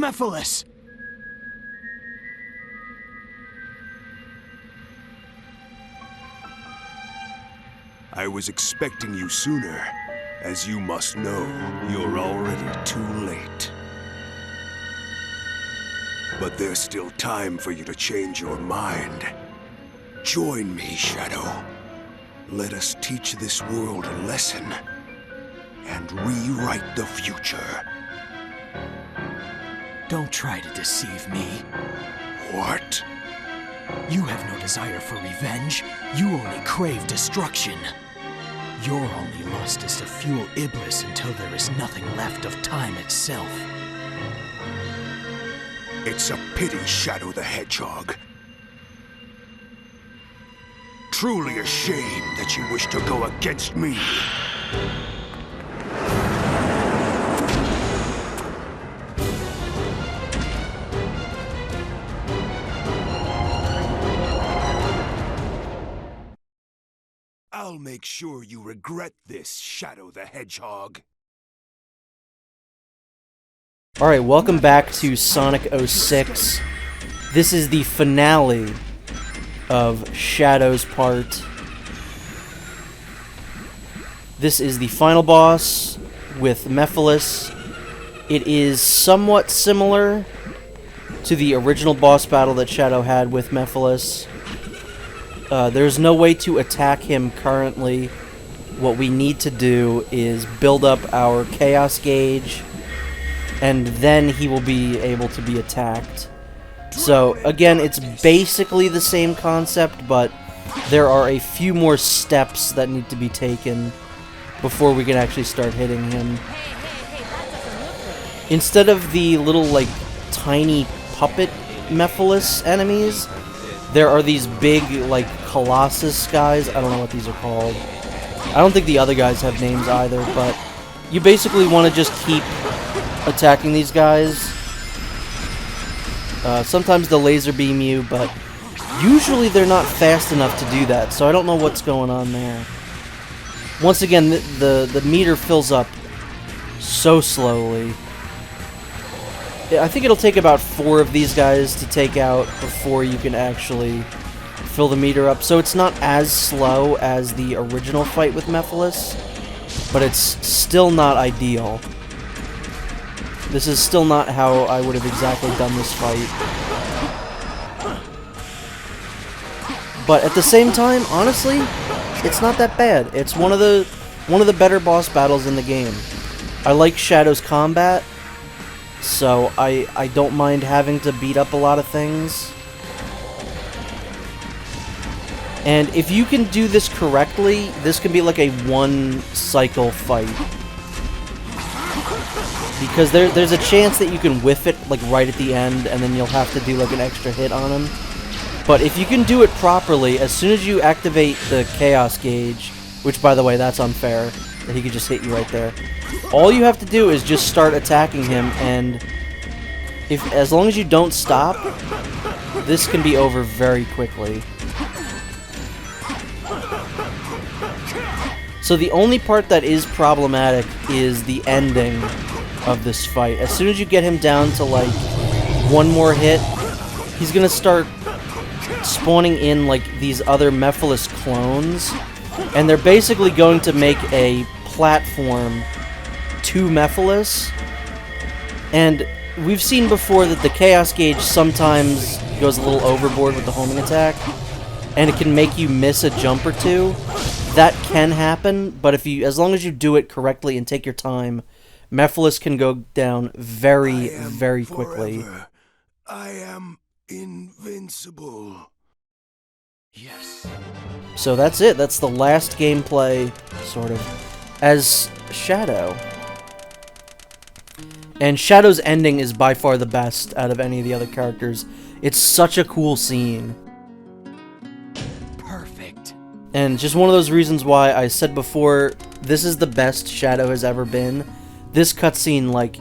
Mephiles! I was expecting you sooner. As you must know, you're already too late. But there's still time for you to change your mind. Join me, Shadow. Let us teach this world a lesson and rewrite the future. Don't try to deceive me. What? You have no desire for revenge. You only crave destruction. Your only lust is to fuel Iblis until there is nothing left of time itself. It's a pity, Shadow the Hedgehog. Truly a shame that you wish to go against me. I'll make sure you regret this, Shadow the Hedgehog. Alright, welcome back to Sonic 06. This is the finale of Shadow's part. This is the final boss with Mephiles. It is somewhat similar to the original boss battle that Shadow had with Mephiles. There's no way to attack him currently. What we need to do is build up our Chaos Gauge, and then he will be able to be attacked. So, again, it's basically the same concept, but there are a few more steps that need to be taken before we can actually start hitting him. Instead of the little, like, tiny puppet Mephiles enemies, there are these big, like, Colossus guys. I don't know what these are called. I don't think the other guys have names either, but you basically want to just keep attacking these guys. Sometimes they'll laser beam you, but usually they're not fast enough to do that, so I don't know what's going on there. Once again, the meter fills up so slowly. I think it'll take about 4 of these guys to take out before you can actually fill the meter up. So it's not as slow as the original fight with Mephiles, but it's still not ideal. This is still not how I would have exactly done this fight. But at the same time, honestly, it's not that bad. It's one of the better boss battles in the game. I like Shadow's combat, so I don't mind having to beat up a lot of things. And if you can do this correctly, this can be like a one-cycle fight. Because there's a chance that you can whiff it like right at the end, and then you'll have to do like an extra hit on him. But if you can do it properly, as soon as you activate the Chaos Gauge, which by the way, that's unfair, that he could just hit you right there. All you have to do is just start attacking him, and as long as you don't stop, this can be over very quickly. So the only part that is problematic is the ending of this fight. As soon as you get him down to like one more hit, he's gonna start spawning in like these other Mephiles clones, and they're basically going to make a platform to Mephiles. And we've seen before that the Chaos Gauge sometimes goes a little overboard with the homing attack, and it can make you miss a jump or two. That can happen, but as long as you do it correctly and take your time, Mephiles can go down very, very quickly. Forever. I am invincible. Yes. So that's it. That's the last gameplay, sort of, as Shadow. And Shadow's ending is by far the best out of any of the other characters. It's such a cool scene. Perfect. And just one of those reasons why I said before, this is the best Shadow has ever been. This cutscene, like,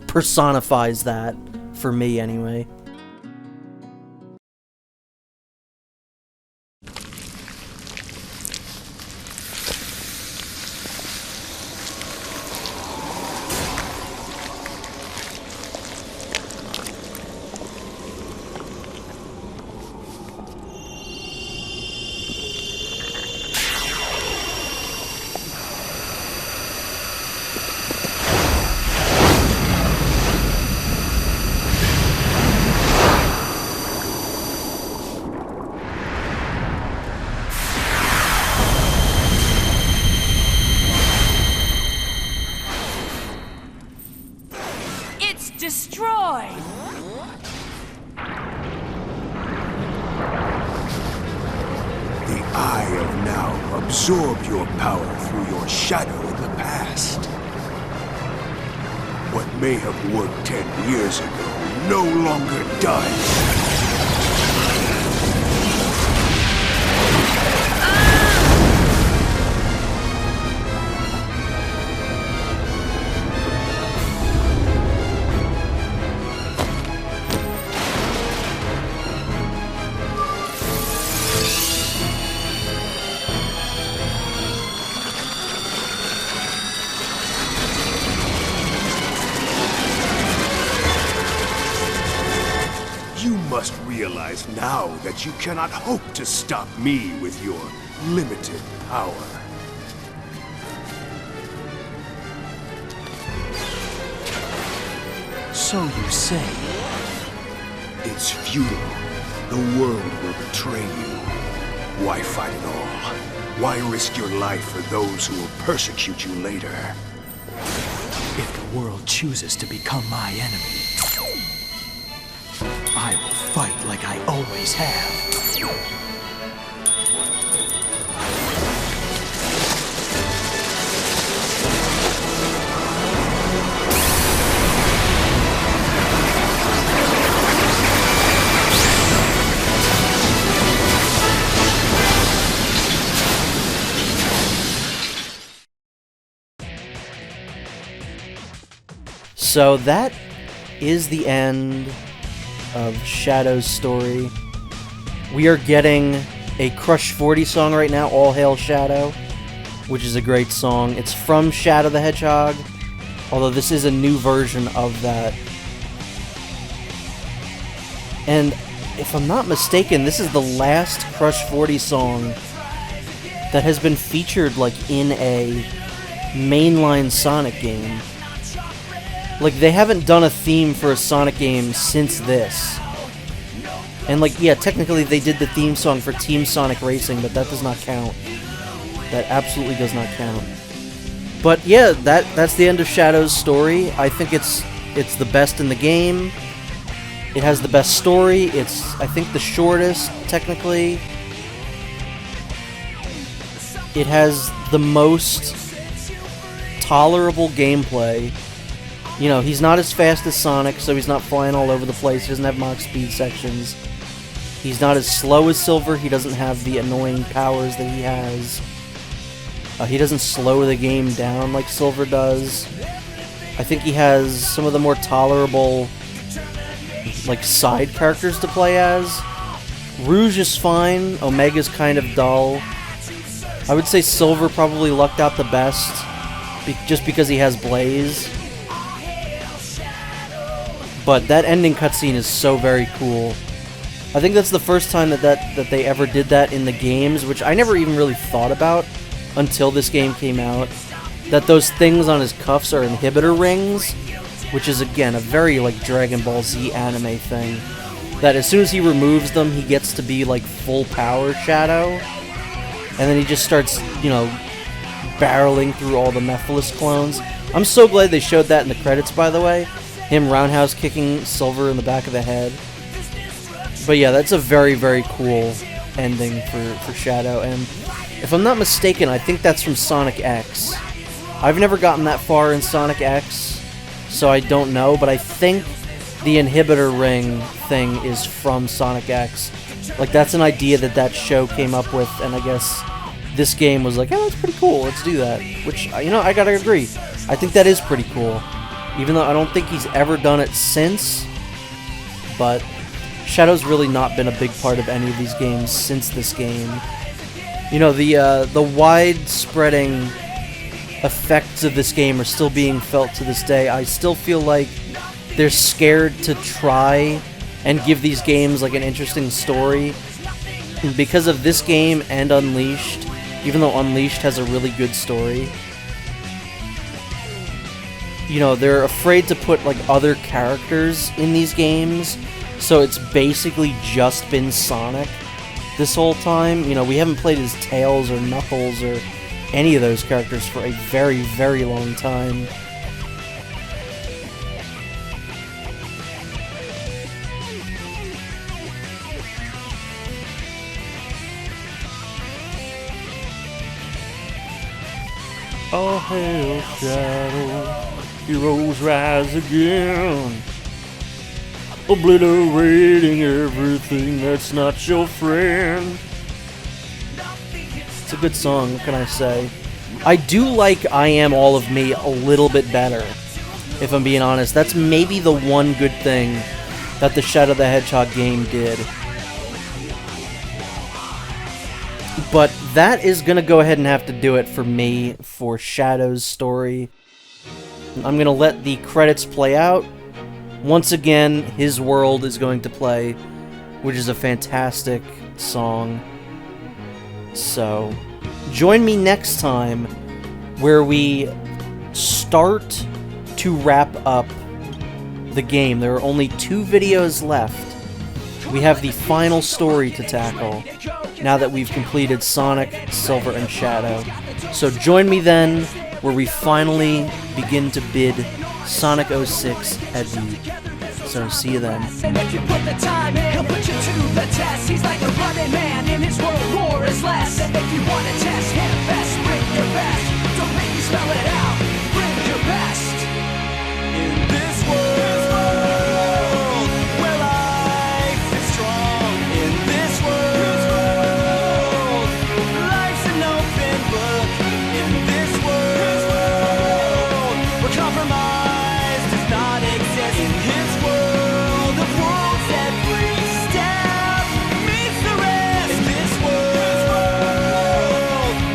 personifies that, for me anyway. destroyed! The Eye of Now absorbed your power through your shadow in the past. What may have worked 10 years ago no longer does. You must realize now that you cannot hope to stop me with your limited power. So you say. It's futile. The world will betray you. Why fight at all? Why risk your life for those who will persecute you later? If the world chooses to become my enemy, I will fight like I always have. So that is the end of Shadow's story. We are getting a Crush 40 song right now, All Hail Shadow, which is a great song. It's from Shadow the Hedgehog, although this is a new version of that. And if I'm not mistaken, this is the last Crush 40 song that has been featured like in a mainline Sonic game. Like, they haven't done a theme for a Sonic game since this. And, like, yeah, technically they did the theme song for Team Sonic Racing, but that does not count. That absolutely does not count. But, yeah, that's the end of Shadow's story. I think it's the best in the game. It has the best story. It's, I think, the shortest, technically. It has the most tolerable gameplay. You know, he's not as fast as Sonic, so he's not flying all over the place. He doesn't have Mach speed sections. He's not as slow as Silver. He doesn't have the annoying powers that he has. He doesn't slow the game down like Silver does. I think he has some of the more tolerable, like, side characters to play as. Rouge is fine. Omega's kind of dull. I would say Silver probably lucked out the best, just because he has Blaze. But that ending cutscene is so very cool. I think that's the first time that they ever did that in the games, which I never even really thought about until this game came out. That those things on his cuffs are inhibitor rings, which is, again, a very, like, Dragon Ball Z anime thing. That as soon as he removes them, he gets to be, like, full power Shadow. And then he just starts, you know, barreling through all the Mephiles clones. I'm so glad they showed that in the credits, by the way. Him roundhouse kicking Silver in the back of the head. But yeah, that's a very, very cool ending for Shadow. And if I'm not mistaken, I think that's from Sonic X. I've never gotten that far in Sonic X, so I don't know, but I think the inhibitor ring thing is from Sonic X. Like, that's an idea that show came up with, and I guess this game was like, oh, that's pretty cool, let's do that. Which, you know, I gotta agree. I think that is pretty cool. Even though I don't think he's ever done it since, but Shadow's really not been a big part of any of these games since this game. You know, the wide-spreading effects of this game are still being felt to this day. I still feel like they're scared to try and give these games like an interesting story. And because of this game and Unleashed, even though Unleashed has a really good story, you know, they're afraid to put, like, other characters in these games, so it's basically just been Sonic this whole time. You know, we haven't played as Tails or Knuckles or any of those characters for a very, very long time. All hail Shadow, heroes rise again, obliterating everything that's not your friend. It's a good song, what can I say? I do like I Am All of Me a little bit better, if I'm being honest. That's maybe the one good thing that the Shadow the Hedgehog game did. But that is going to go ahead and have to do it for me for Shadow's story. I'm going to let the credits play out. Once again, His World is going to play, which is a fantastic song. So, join me next time where we start to wrap up the game. There are only 2 videos left. We have the final story to tackle now that we've completed Sonic, Silver, and Shadow. So join me then, where we finally begin to bid Sonic 06 adieu. So see you then. And if you put the time in, he'll put you to the test. He's like a running man in his world, war is less. And if you want to test him best, bring your best. Don't make me spell it out, bring your best. In this world, where life is strong. In this world, life's an open book. In this world, where compromise does not exist. In his world of rules, every step meets the rest. In this world,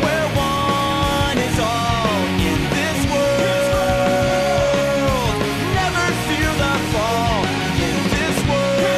where one is all. In this world, never fear the fall. In this world,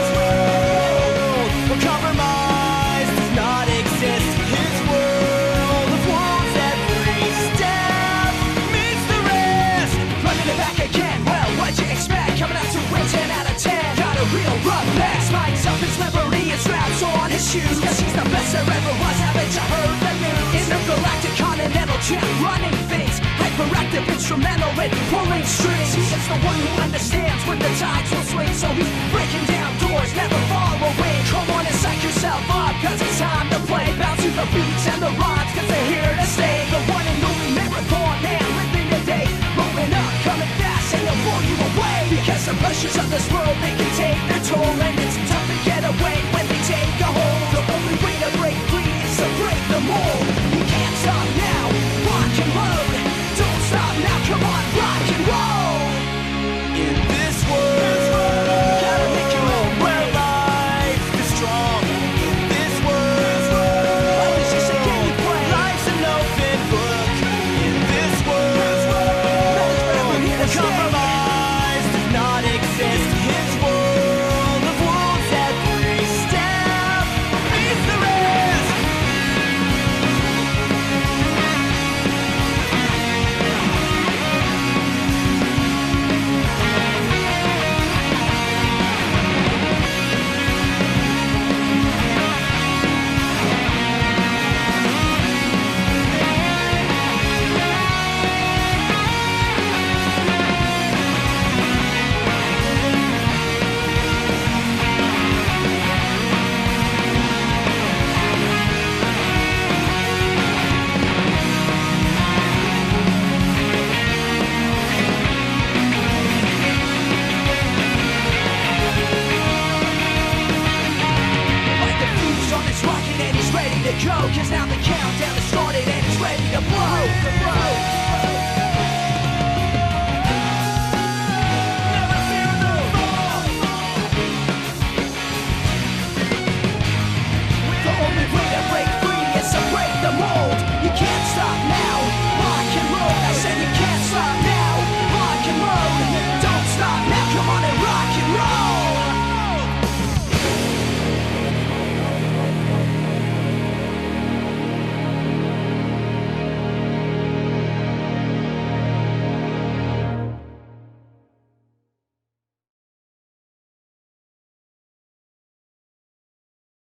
where compromise does not exist. His world of rules, every step meets the rest. Running it back again, well, what'd you expect? Coming out to win 10 out of 10. Got a real rough pass. Mike's up his memory and straps on his shoes. Cause he's the best there ever was. Haven't you heard the news? Intergalactic continental champ, running things. Hyperactive, instrumental in pulling strings. He is the one who understands when the tides will swing. So he's breaking down doors, never far away. Come on and psych yourself up, cause it's time to play. Bounce to the beats and the rhymes, cause they're here to stay. The one and only marathon man, living the day. Rolling up, coming fast, and they'll blow you away. Because the pressures of this world, they can take their toll. And